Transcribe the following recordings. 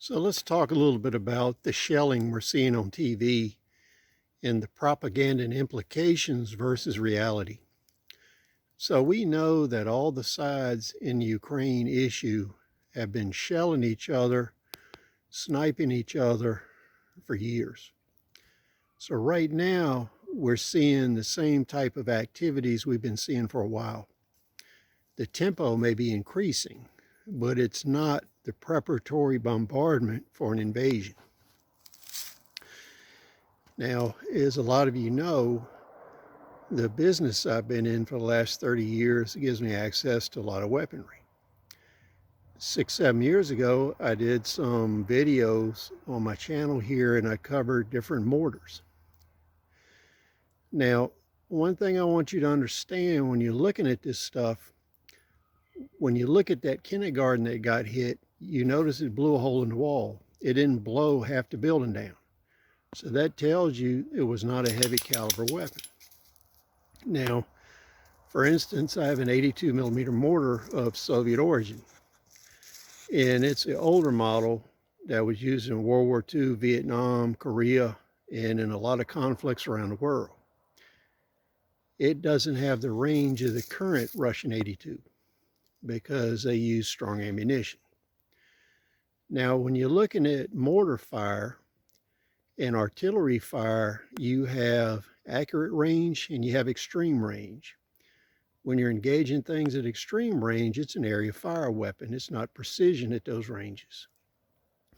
So let's talk a little bit about the shelling we're seeing on TV and the propaganda and implications versus reality. So we know that all the sides in the Ukraine issue have been shelling each other, sniping each other for years. So right now we're seeing the same type of activities we've been seeing for a while. The tempo may be increasing, but it's not the preparatory bombardment for an invasion. Now, as a lot of you know, the business I've been in for the last 30 years gives me access to a lot of weaponry. 6-7 years ago, I did some videos on my channel here and I covered different mortars. Now, one thing I want you to understand when you're looking at this stuff, when you look at that kindergarten that got hit, you notice it blew a hole in the wall. It didn't blow half the building down. So that tells you it was not a heavy caliber weapon. Now, for instance, I have an 82 millimeter mortar of Soviet origin. And it's an older model that was used in World War II, Vietnam, Korea, and in a lot of conflicts around the world. It doesn't have the range of the current Russian 82 because they use strong ammunition. Now, when you're looking at mortar fire and artillery fire, you have accurate range and you have extreme range. When you're engaging things at extreme range, it's an area of fire weapon. It's not precision at those ranges.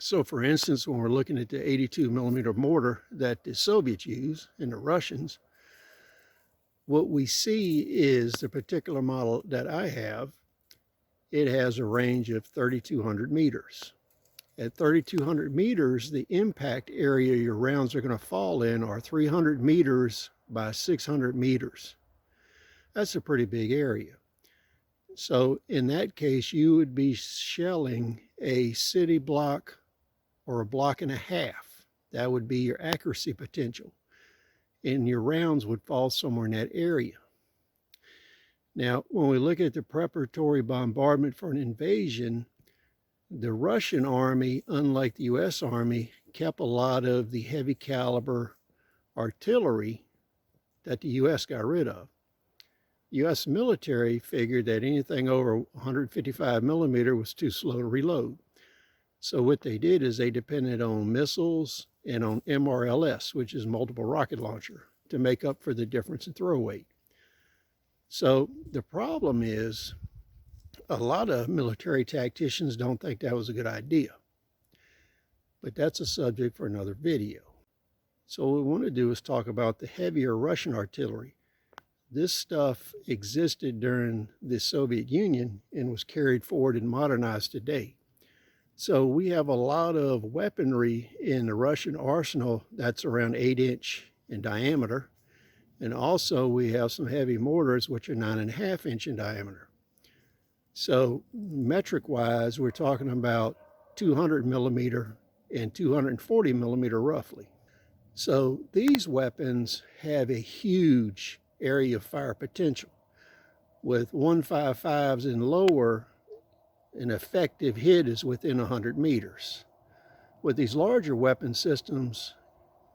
So for instance, when we're looking at the 82 millimeter mortar that the Soviets use and the Russians, what we see is the particular model that I have. It has a range of 3,200 meters. At 3,200 meters, the impact area your rounds are going to fall in are 300 meters by 600 meters. That's a pretty big area. So in that case, you would be shelling a city block or a block and a half. That would be your accuracy potential. And your rounds would fall somewhere in that area. Now, when we look at the preparatory bombardment for an invasion, the Russian army, unlike the U.S. Army, kept a lot of the heavy caliber artillery that the U.S. got rid of. U.S. military figured that anything over 155 millimeter was too slow to reload. So what they did is they depended on missiles and on MRLS, which is multiple rocket launcher, to make up for the difference in throw weight. So the problem is a lot of military tacticians don't think that was a good idea. But that's a subject for another video. So what we want to do is talk about the heavier Russian artillery. This stuff existed during the Soviet Union and was carried forward and modernized today. So we have a lot of weaponry in the Russian arsenal that's around 8-inch in diameter. And also we have some heavy mortars which are 9.5-inch in diameter. So metric wise, we're talking about 200 millimeter and 240 millimeter roughly. So these weapons have a huge area of fire potential. With 155s and lower, an effective hit is within 100 meters. With these larger weapon systems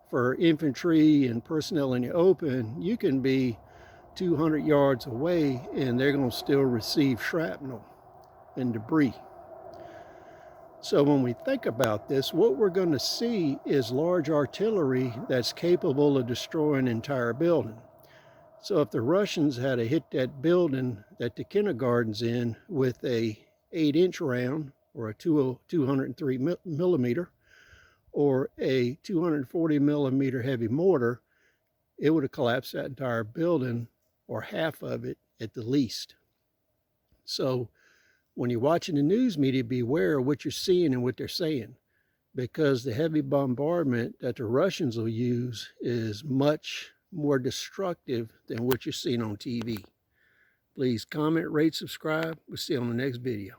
for infantry and personnel in the open, you can be 200 yards away and they're going to still receive shrapnel and debris. So when we think about this, what we're going to see is large artillery that's capable of destroying an entire building. So if the Russians had to hit that building that the kindergarten's in with a 8-inch round or a 203 millimeter or a 240 millimeter heavy mortar, it would have collapsed that entire building or half of it at the least. So when you're watching the news media, beware of what you're seeing and what they're saying, because the heavy bombardment that the Russians will use is much more destructive than what you're seeing on TV. Please comment, rate, subscribe. We'll see you on the next video.